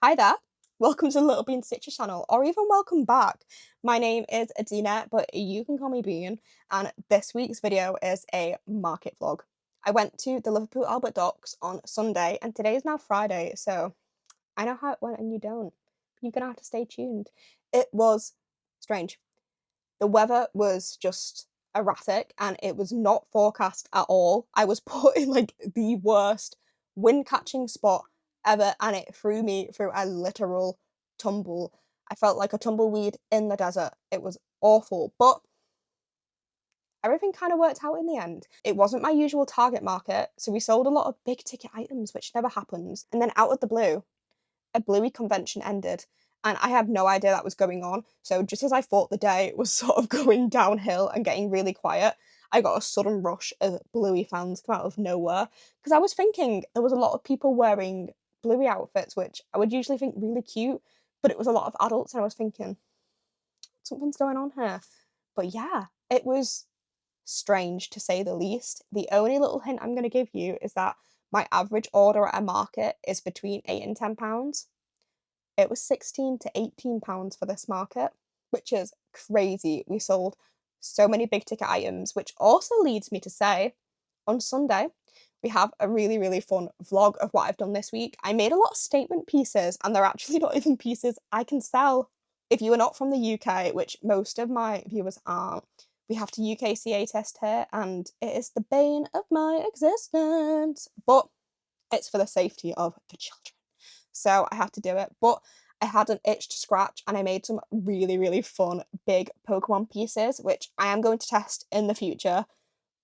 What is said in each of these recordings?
Hi there, welcome to the Little Bean Stitcher channel, or even welcome back. My name is Adina, but you can call me Bean, and this week's video is a market vlog. I went to the Liverpool Albert Docks on Sunday, and today is now Friday, so I know how it went and you don't. You're gonna have to stay tuned. It was strange. The weather was just erratic and it was not forecast at all. I was put in like the worst wind catching spot ever and it threw me through a literal tumble. I felt like a tumbleweed in the desert. It was awful, but everything kind of worked out in the end. It wasn't my usual target market, so we sold a lot of big ticket items, which never happens. And then out of the blue, a Bluey convention ended, and I had no idea that was going on. So just as I thought the day was sort of going downhill and getting really quiet, I got a sudden rush of Bluey fans come out of nowhere because I was thinking there was a lot of people wearing Bluey outfits, which I would usually think really cute, but it was a lot of adults, and I was thinking something's going on here. But yeah, it was strange to say the least. The only little hint I'm going to give you is that my average order at a market is between £8 and £10. It was £16 to £18 for this market, which is crazy. We sold so many big ticket items, which also leads me to say on Sunday, we have a really, really fun vlog of what I've done this week. I made a lot of statement pieces, and they're actually not even pieces I can sell. If you are not from the UK, which most of my viewers aren't, we have to UKCA test here, and it is the bane of my existence. But it's for the safety of the children. So I have to do it. But I had an itch to scratch and I made some really, really fun big Pokemon pieces, which I am going to test in the future,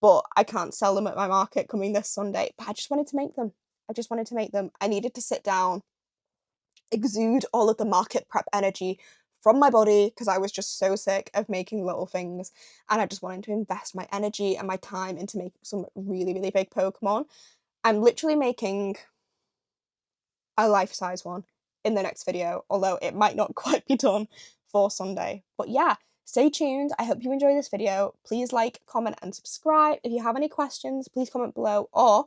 but I can't sell them at my market coming this Sunday. But I just wanted to make them. I just wanted to make them. I needed to sit down, exude all of the market prep energy from my body because I was just so sick of making little things, and I just wanted to invest my energy and my time into making some really, really big Pokemon. I'm literally making a life-size one in the next video, although it might not quite be done for Sunday. But yeah, stay tuned. I hope you enjoy this video. Please like, comment, and subscribe. If you have any questions, please comment below, or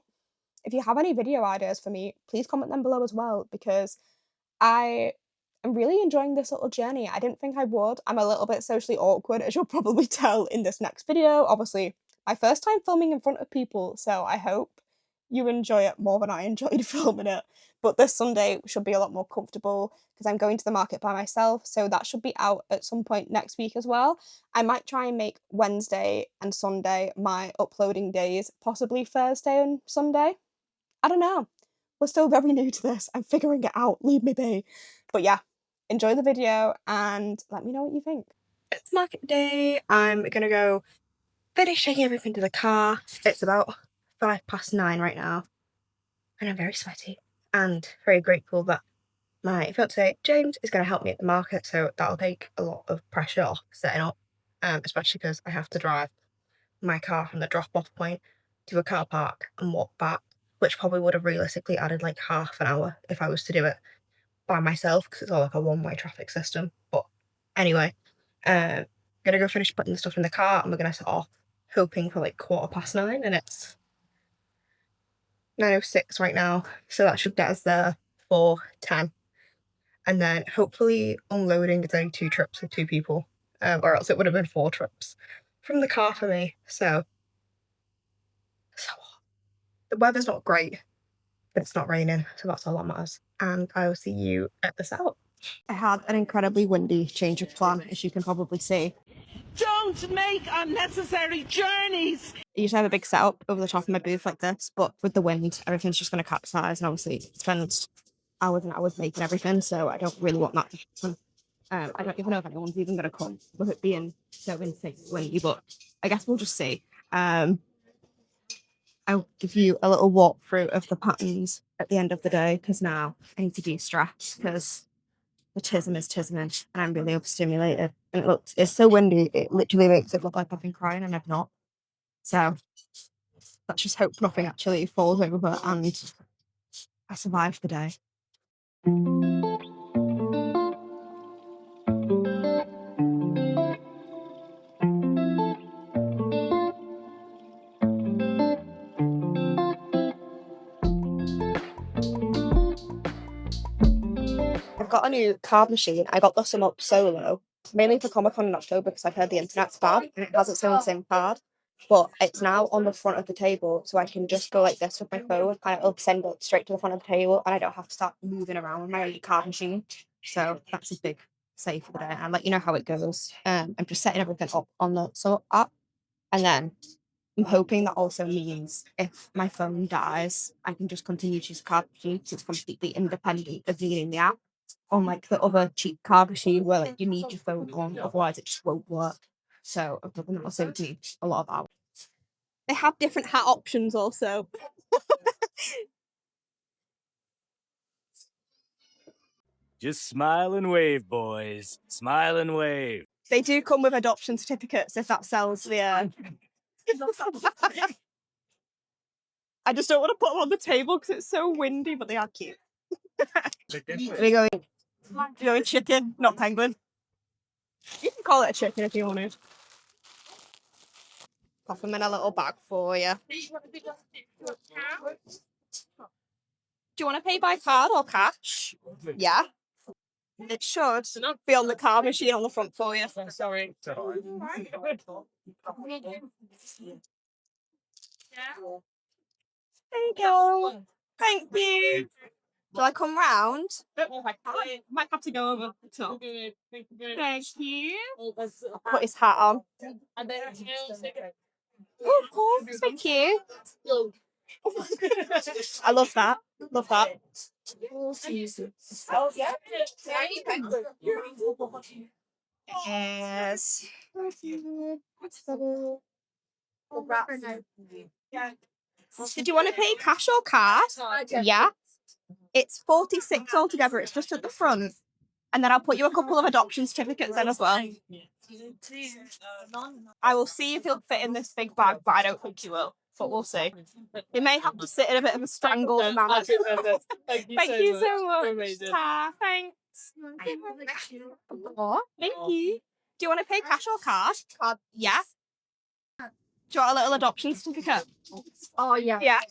if you have any video ideas for me, please comment them below as well, because I am really enjoying this little journey. I didn't think I would. I'm a little bit socially awkward, as you'll probably tell in this next video. Obviously, my first time filming in front of people, so I hope you enjoy it more than I enjoyed filming it. But this Sunday should be a lot more comfortable because I'm going to the market by myself, so that should be out at some point next week as well. I might try and make Wednesday and Sunday my uploading days, possibly Thursday and Sunday. I don't know. We're still very new to this. I'm figuring it out. Leave me be. But yeah, enjoy the video and let me know what you think. It's market day. I'm gonna go finish taking everything to the car. It's about 9:05 right now, and I'm very sweaty and very grateful that my fiance James is going to help me at the market, so that'll take a lot of pressure off setting up, especially because I have to drive my car from the drop-off point to a car park and walk back, which probably would have realistically added like half an hour if I was to do it by myself because it's all like a one-way traffic system. But anyway, gonna go finish putting the stuff in the car and we're gonna set off, hoping for like 9:15, and it's 9:06 right now, so that should get us there for 10. And then hopefully unloading is only 2 trips with 2 people, or else it would have been 4 trips from the car for me. So the weather's not great, but it's not raining, so that's all that matters. And I will see you at the setup. I had an incredibly windy change of plan, as you can probably see. Don't make unnecessary journeys! I used to have a big setup over the top of my booth like this, but with the wind, everything's just going to capsize, and obviously spend hours and hours making everything, so I don't really want that to happen. I don't even know if anyone's even going to come with it being so insane windy, but I guess we'll just see. I'll give you a little walkthrough of the patterns at the end of the day, because now I need to de-stress, because the tism is tisming, and I'm really overstimulated. And it's so windy, it literally makes it look like I've been crying, and I've not. So let's just hope nothing actually falls over and I survive the day. I've got a new card machine. I got this one up solo, mainly for Comic Con in October because I've heard the internet's bad and it has its own SIM card. But it's now on the front of the table, so I can just go like this with my phone, and it'll send it straight to the front of the table, and I don't have to start moving around with my card machine. So that's a big save for the day. I'll let you know how it goes. I'm just setting everything up on the app, and then I'm hoping that also means if my phone dies, I can just continue to use the card machine because it's completely independent of needing the app. Unlike the other cheap card machine where like you need your phone on, otherwise it just won't work. So I'm hoping that'll save me a lot of hours. They have different hat options also. Just smile and wave, boys. Smile and wave. They do come with adoption certificates if that sells the. I just don't want to put them on the table because it's so windy, but they are cute. We're going chicken, not penguin. You can call it a chicken if you want to. Pop them in a little bag for you. Do you want to pay by card or cash? Yeah. It should be on the card machine on the front for you. Sorry. There you go. Thank you. Do I come round? I might have to go over the top. Thank you. Put his hat on. Oh, of course. Thank you. I love that. Love that. Yes. Did you want to pay cash or card? Yeah. It's 46 altogether. It's just at the front. And then I'll put you a couple of adoption certificates in as well. I will see if he'll fit in this big bag, but I don't think he will. But we'll see. He may have to sit in a bit of a strangled manner. Thank you so much. Thanks. Oh, thank you. Do you want to pay cash or card? Card. Yeah. Do you want a little adoption certificate? Oh, yeah. Yeah.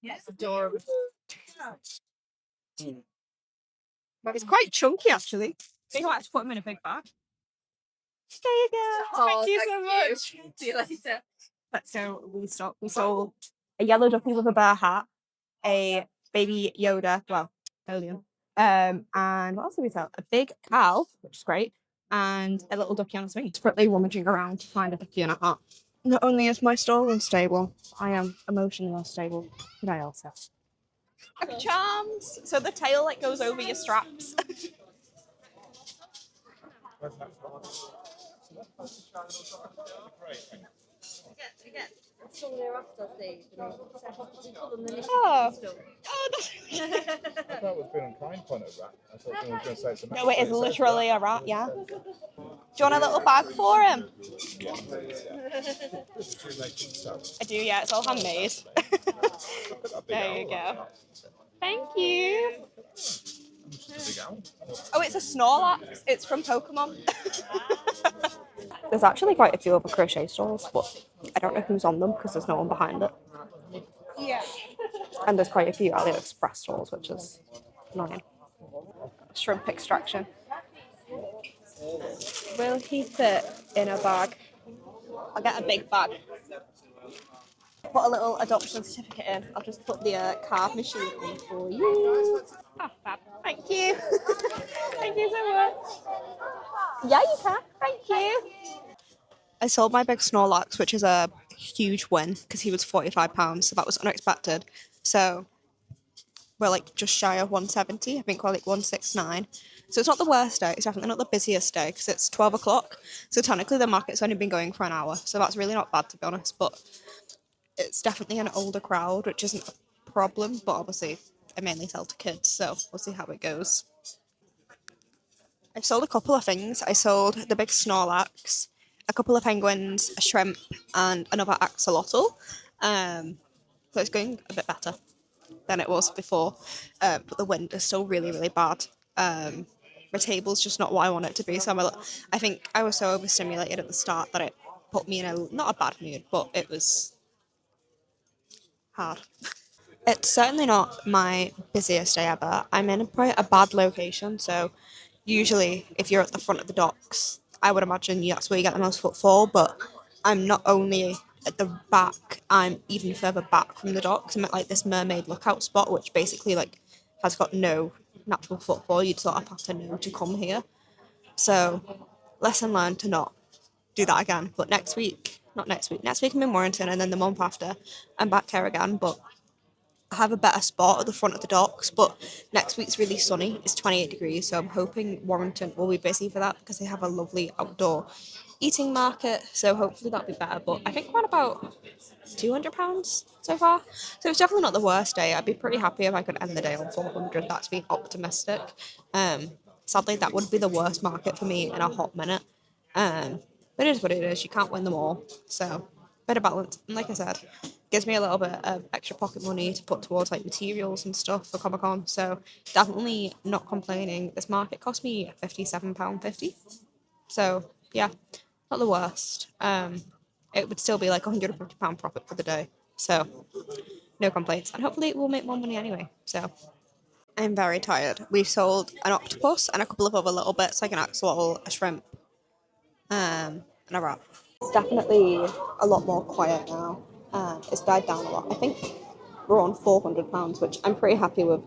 Yes. Adorable. It's quite chunky, actually. I think I might have to put them in a big bag. There you go. Thank you so much. See you later. So we sold a yellow ducky with a bear hat, a baby Yoda, well, alien, and what else did we sell? A big cow, which is great, and a little ducky on a swing. Desperately rummaging around to find a ducky and a hat. Not only is my store unstable, I am emotionally unstable. But I also. Charms. So the tail like goes over your straps. Oh, that's I thought it was been unkind point of rat. I thought someone was going to say something. no, it is literally a rat, yeah. Do you want a little bag for him? I do, yeah, it's all handmade. There you go. Thank you. Oh, it's a Snorlax. It's from Pokemon. There's actually quite a few other crochet stalls, but I don't know who's on them because there's no one behind it. Yeah. And there's quite a few AliExpress stalls, which is annoying. Shrimp extraction. Will he fit in a bag? I'll get a big bag. Put a little adoption certificate in. I'll just put the card machine in for you. Oh, fab. Thank you. Thank you so much. Yeah, you can. Thank you. I sold my big Snorlax, which is a huge win because he was £45, so that was unexpected. So we're like just shy of 170. I think we're like 169. So it's not the worst day. It's definitely not the busiest day because it's 12 o'clock. So technically the market's only been going for an hour. So that's really not bad, to be honest. But it's definitely an older crowd, which isn't a problem. But obviously I mainly sell to kids, so we'll see how it goes. I sold a couple of things. I sold the big Snorlax, a couple of penguins, a shrimp, and another axolotl. So it's going a bit better than it was before, but the wind is still really, really bad. My table's just not what I want it to be, so I think I was so overstimulated at the start that it put me in not a bad mood, but it was hard. It's certainly not my busiest day ever. I'm in quite a bad location, so usually if you're at the front of the docks, I would imagine that's where you get the most footfall, but I'm not only at the back, I'm even further back from the docks. I'm at like this mermaid lookout spot, which basically like has got no natural footfall. You'd sort of have to know to come here. So lesson learned to not do that again. But next week I'm in Warrington, and then the month after I'm back here again. But I have a better spot at the front of the docks, but next week's really sunny. It's 28 degrees, so I'm hoping Warrington will be busy for that because they have a lovely outdoor eating market. So hopefully that'll be better. But I think we're at about £200 so far. So it's definitely not the worst day. I'd be pretty happy if I could end the day on 400. That's being optimistic. Um, Sadly, that would be the worst market for me in a hot minute. But it is what it is. You can't win them all. So bit of balance. And like I said, gives me a little bit of extra pocket money to put towards like materials and stuff for Comic Con. So definitely not complaining. This market cost me £57.50. So yeah, not the worst. It would still be like £150 profit for the day. So no complaints. And hopefully it will make more money anyway. So I'm very tired. We've sold an octopus and a couple of other little bits like an axolotl, a shrimp, and a rat. It's definitely a lot more quiet now. It's died down a lot. I think we're on £400, which I'm pretty happy with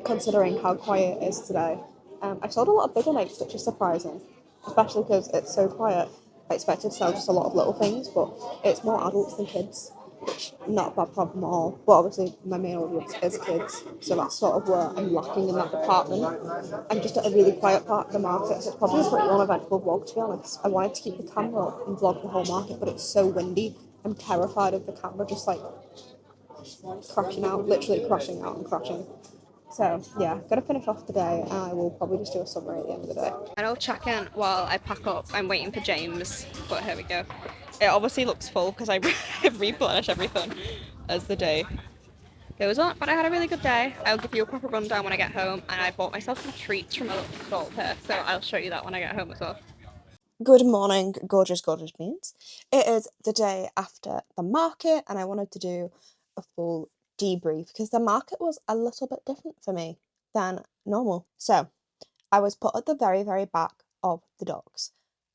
considering how quiet it is today. I've sold a lot of bigger mates, which is surprising, especially because it's so quiet. I expected to sell just a lot of little things, but it's more adults than kids, which not a bad problem at all. But obviously, my main audience is kids, so that's sort of where I'm lacking in that department. I'm just at a really quiet part of the market, so it's probably a pretty uneventful vlog, to be honest. I wanted to keep the camera up and vlog the whole market, but it's so windy. I'm terrified of the camera just like crashing out, literally crashing out and crashing. So yeah, gotta finish off the day, and I will probably just do a summary at the end of the day. And I'll check in while I pack up. I'm waiting for James, but here we go. It obviously looks full because I replenish everything as the day goes on. But I had a really good day. I'll give you a proper rundown when I get home, and I bought myself some treats from a little stall here, so I'll show you that when I get home as well. Good morning, gorgeous, gorgeous beans. It is the day after the market, and I wanted to do a full debrief because the market was a little bit different for me than normal. So I was put at the very, very back of the docks,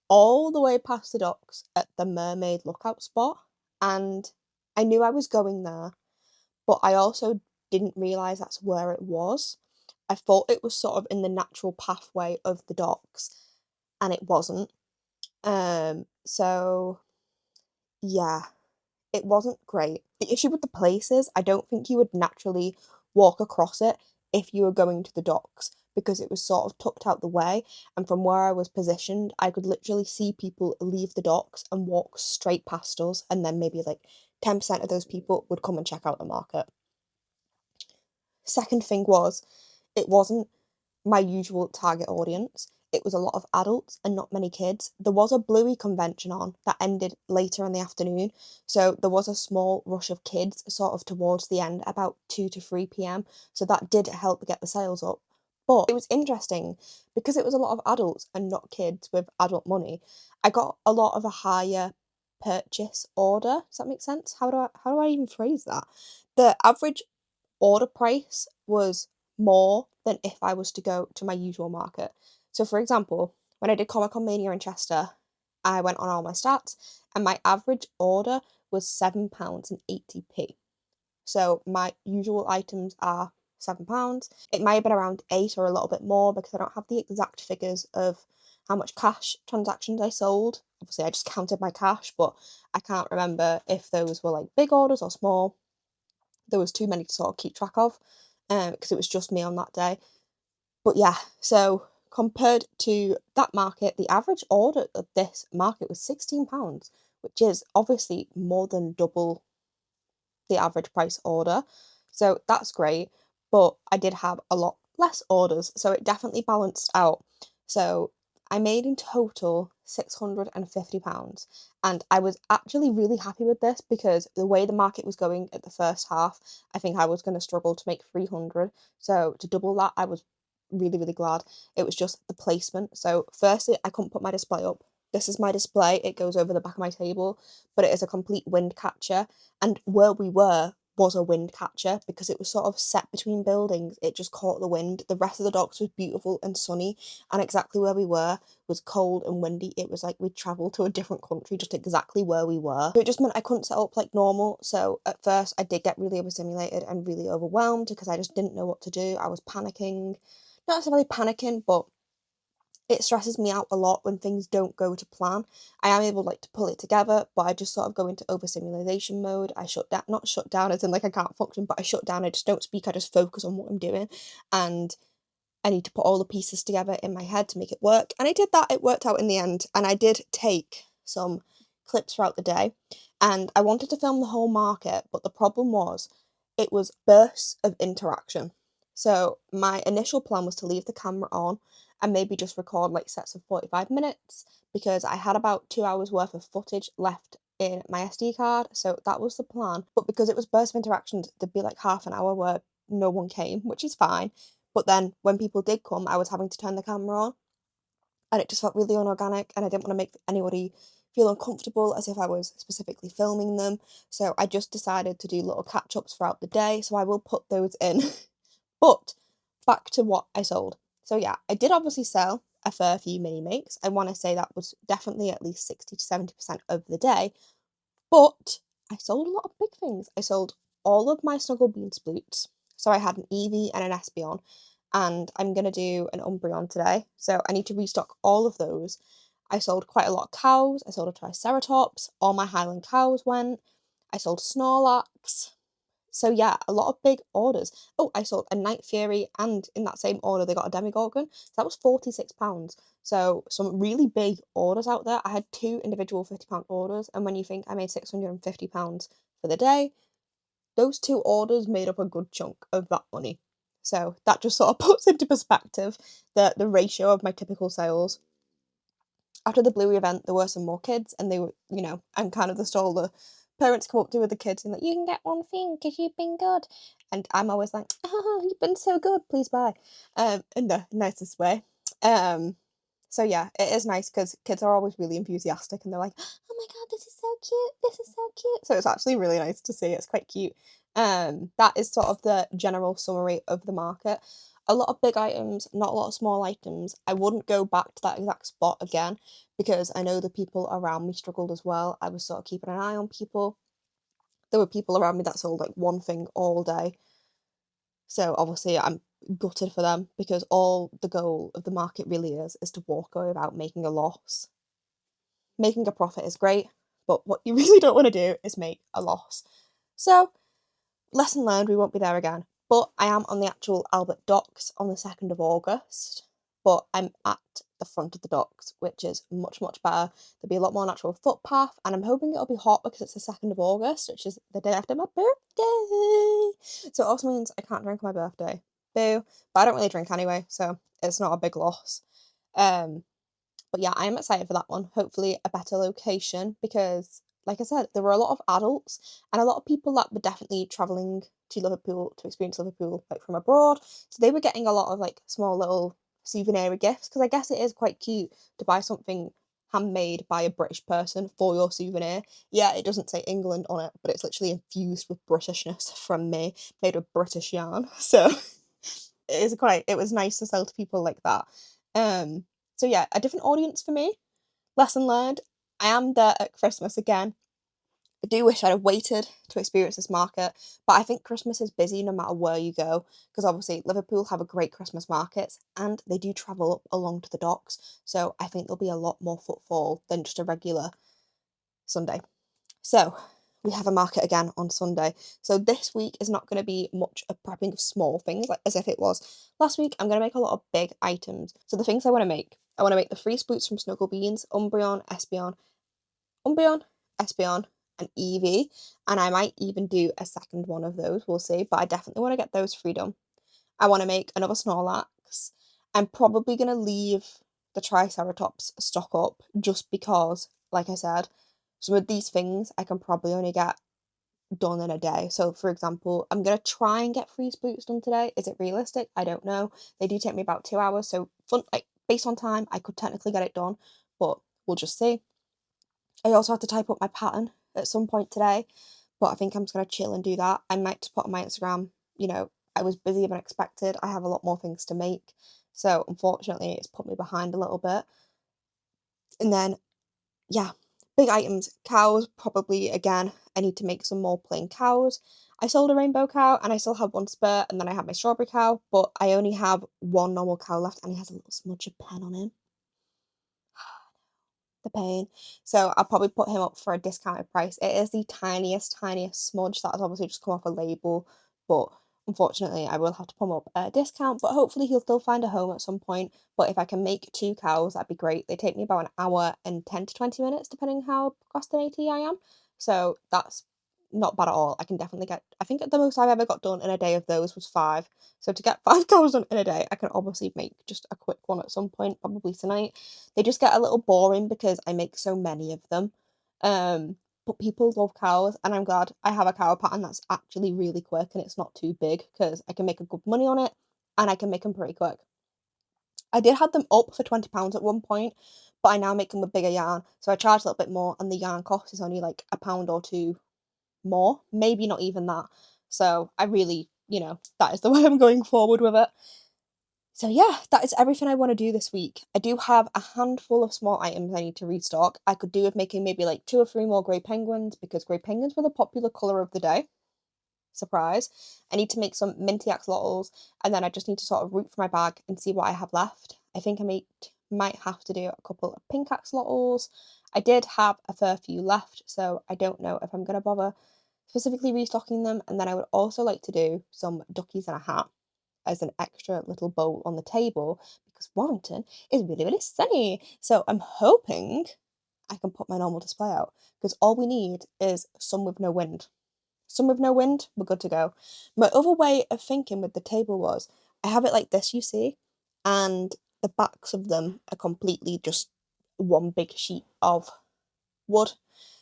all the way past the docks at the mermaid lookout spot, and I knew I was going there, but I also didn't realise that's where it was. I thought it was sort of in the natural pathway of the docks, and it wasn't. So yeah, it wasn't great. The issue with the place is I don't think you would naturally walk across it if you were going to the docks because it was sort of tucked out the way, and from where I was positioned, I could literally see people leave the docks and walk straight past us, and then maybe like 10% of those people would come and check out the market. Second thing was, it wasn't my usual target audience. It was a lot of adults and not many kids. There was a Bluey convention on that ended later in the afternoon, so there was a small rush of kids sort of towards the end, about 2 to 3 p.m. So that did help get the sales up. But it was interesting because it was a lot of adults and not kids with adult money. I got a lot of a higher purchase order. Does that make sense? How do I even phrase that? The average order price was more than if I was to go to my usual market. So, for example, when I did Comic Con Mania in Chester, I went on all my stats, and my average order was £7.80. So, my usual items are £7. It might have been around 8 or a little bit more because I don't have the exact figures of how much cash transactions I sold. Obviously, I just counted my cash, but I can't remember if those were like big orders or small. There was too many to sort of keep track of because it was just me on that day. But yeah, so compared to that market, the average order of this market was £16, which is obviously more than double the average price order. So that's great, but I did have a lot less orders, so it definitely balanced out. So I made in total £650, and I was actually really happy with this because the way the market was going at the first half, I think I was going to struggle to make 300. So to double that, I was really, really glad. It was just the placement. So firstly, I couldn't put my display up. This is my display. It goes over the back of my table, but it is a complete wind catcher. And where we were was a wind catcher because it was sort of set between buildings. It just caught the wind. The rest of the docks was beautiful and sunny, and exactly where we were was cold and windy. It was like we'd travelled to a different country, just exactly where we were. So it just meant I couldn't set up like normal. So at first I did get really overstimulated and really overwhelmed because I just didn't know what to do. I was panicking. Not necessarily panicking, but it stresses me out a lot when things don't go to plan. I am able like to pull it together, but I just sort of go into overstimulation mode. I shut down, not shut down as in like I can't function, but I shut down. I just don't speak. I just focus on what I'm doing, and I need to put all the pieces together in my head to make it work. And I did that. It worked out in the end, and I did take some clips throughout the day, and I wanted to film the whole market, but the problem was it was bursts of interaction. So my initial plan was to leave the camera on and maybe just record like sets of 45 minutes because I had about 2 hours worth of footage left in my SD card. So that was the plan. But because it was bursts of interactions, there'd be like half an hour where no one came, which is fine. But then when people did come, I was having to turn the camera on, and it just felt really unorganic, and I didn't want to make anybody feel uncomfortable as if I was specifically filming them. So I just decided to do little catch-ups throughout the day, so I will put those in. But back to what I sold. So yeah, I did obviously sell a fair few mini makes. I want to say that was definitely at least 60 to 70% of the day, but I sold a lot of big things. I sold all of my Snuggle Bean sploots. So I had an Eevee and an Espeon, and I'm going to do an Umbreon today. So I need to restock all of those. I sold quite a lot of cows. I sold a Triceratops. All my Highland cows went. I sold Snorlax. So yeah, a lot of big orders. Oh, I sold a Night Fury, and in that same order, they got a Demogorgon. So that was £46. So some really big orders out there. I had 2 individual £50 orders, and when you think I made £650 for the day, those 2 orders made up a good chunk of that money. So that just sort of puts into perspective the ratio of my typical sales. After the Bluey event, there were some more kids, and they were, I'm kind of the stall the parents come up to with the kids and like, you can get one thing because you've been good. And I'm always like, oh, you've been so good, please buy. In the nicest way. So yeah, it is nice because kids are always really enthusiastic and they're like, oh my god, this is so cute, this is so cute. So it's actually really nice to see. It's quite cute. That is sort of the general summary of the market. A lot of big items, not a lot of small items. I wouldn't go back to that exact spot again because I know the people around me struggled as well. I was sort of keeping an eye on people. There were people around me that sold like one thing all day. So obviously I'm gutted for them because all the goal of the market really is to walk away without making a loss. Making a profit is great, but what you really don't want to do is make a loss. So lesson learned, we won't be there again. But I am on the actual Albert docks on the 2nd of August. But I'm at the front of the docks, which is much, much better. There'll be a lot more natural footpath, and I'm hoping it'll be hot because it's the 2nd of August, which is the day after my birthday. So it also means I can't drink on my birthday. Boo. But I don't really drink anyway, so it's not a big loss. But yeah, I am excited for that one. Hopefully a better location because, like I said, there were a lot of adults and a lot of people that were definitely travelling to Liverpool to experience Liverpool like from abroad. So they were getting a lot of like small little souvenir gifts because I guess it is quite cute to buy something handmade by a British person for your souvenir. Yeah, it doesn't say England on it, but it's literally infused with Britishness from me, made of British yarn. So it was nice to sell to people like that. So yeah, a different audience for me. Lesson learned. I am there at Christmas again. I do wish I'd have waited to experience this market, but I think Christmas is busy no matter where you go, because obviously Liverpool have a great Christmas markets and they do travel up along to the docks, so I think there'll be a lot more footfall than just a regular Sunday. So we have a market again on Sunday. So this week is not going to be much of prepping of small things, like as if it was last week. I'm going to make a lot of big items. So the things I want to make the 3 spoots from Snuggle Beans, Umbreon, Espeon, and Eevee. And I might even do a second one of those, we'll see. But I definitely want to get those 3 done. I want to make another Snorlax. I'm probably going to leave the Triceratops stock up just because, like I said, some of these things I can probably only get done in a day. So, for example, I'm going to try and get 3 spoots done today. Is it realistic? I don't know. They do take me about 2 hours. So, based on time, I could technically get it done, but we'll just see. I also have to type up my pattern at some point today, but I think I'm just gonna chill and do that. I might just put on my Instagram, you know, I was busier than expected. I have a lot more things to make. So unfortunately, it's put me behind a little bit. And then, yeah, big items. Cows, probably again. I need to make some more plain cows. I sold a rainbow cow and I still have one spare, and then I have my strawberry cow, but I only have one normal cow left and he has a little smudge of pen on him. The pain. So I'll probably put him up for a discounted price. It is the tiniest smudge that has obviously just come off a label, but unfortunately I will have to put him up at a discount, but hopefully he'll still find a home at some point. But if I can make 2 cows, that'd be great. They take me about an hour and 10 to 20 minutes, depending how procrastinating I am. So that's not bad at all. I can definitely get, I think the most I've ever got done in a day of those was 5. So to get 5 cows done in a day, I can obviously make just a quick one at some point, probably tonight. They just get a little boring because I make so many of them. But people love cows, and I'm glad I have a cow pattern that's actually really quick and it's not too big because I can make a good money on it and I can make them pretty quick. I did have them up for £20 at one point, but I now make them with bigger yarn. So I charge a little bit more and the yarn cost is only like a pound or two more, maybe not even that. So I really, that is the way I'm going forward with it. So yeah, that is everything I want to do this week. I do have a handful of small items I need to restock. I could do with making maybe like 2 or 3 more grey penguins because grey penguins were the popular colour of the day. Surprise. I need to make some minty axolotls and then I just need to sort of root for my bag and see what I have left. I think I might have to do a couple of pink axolotls. I did have a fair few left, so I don't know if I'm going to bother specifically restocking them. And then I would also like to do some duckies and a hat as an extra little bowl on the table because Warrington is really sunny. So I'm hoping I can put my normal display out because all we need is some with no wind. Some with no wind, we're good to go. My other way of thinking with the table was I have it like this, you see, and the backs of them are completely just one big sheet of wood.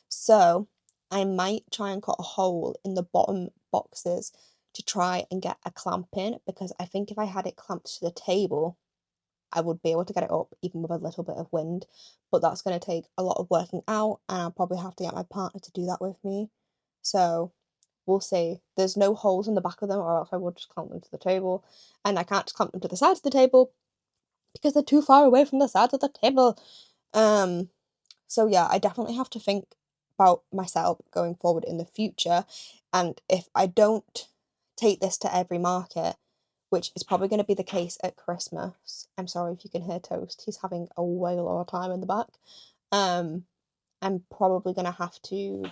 So I might try and cut a hole in the bottom boxes to try and get a clamp in because I think if I had it clamped to the table, I would be able to get it up even with a little bit of wind. But that's going to take a lot of working out, and I'll probably have to get my partner to do that with me. So we'll see. There's no holes in the back of them, or else I would just clamp them to the table. And I can't just clamp them to the sides of the table because they're too far away from the sides of the table. So yeah, I definitely have to think about myself going forward in the future. And if I don't take this to every market, which is probably going to be the case at Christmas. I'm sorry if you can hear Toast. He's having a whale of a time in the back. I'm probably going to have to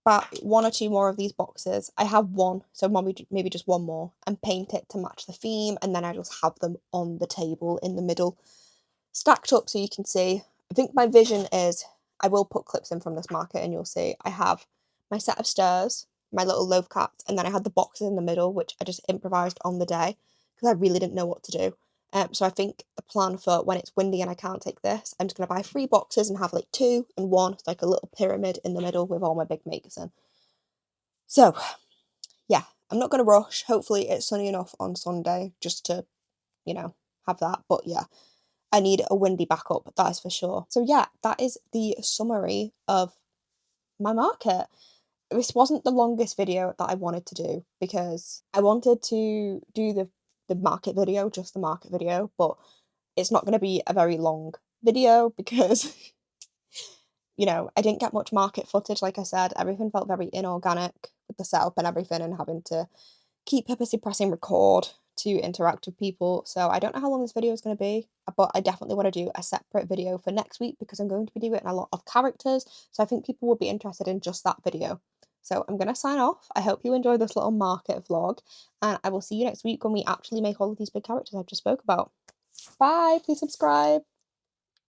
buy 1 or 2 more of these boxes. I have one, so maybe just one more, and paint it to match the theme, and then I just have them on the table in the middle, stacked up so you can see. I think my vision is I will put clips in from this market and you'll see I have my set of stairs, my little loaf cats, and then I had the boxes in the middle, which I just improvised on the day because I really didn't know what to do. So I think a plan for when it's windy and I can't take this, I'm just going to buy 3 boxes and have like 2 and 1, like a little pyramid in the middle with all my big makers in. So yeah, I'm not going to rush. Hopefully it's sunny enough on Sunday just to, have that. But yeah, I need a windy backup, that is for sure. So yeah, that is the summary of my market. This wasn't the longest video that I wanted to do because I wanted to do the market video, just the market video, but it's not going to be a very long video because I didn't get much market footage. Like I said, everything felt very inorganic with the setup and everything and having to keep purposely pressing record to interact with people. So I don't know how long this video is going to be, but I definitely want to do a separate video for next week because I'm going to be doing a lot of characters. So I think people will be interested in just that video. So I'm going to sign off. I hope you enjoyed this little market vlog, and I will see you next week when we actually make all of these big characters I've just spoke about. Bye, please subscribe.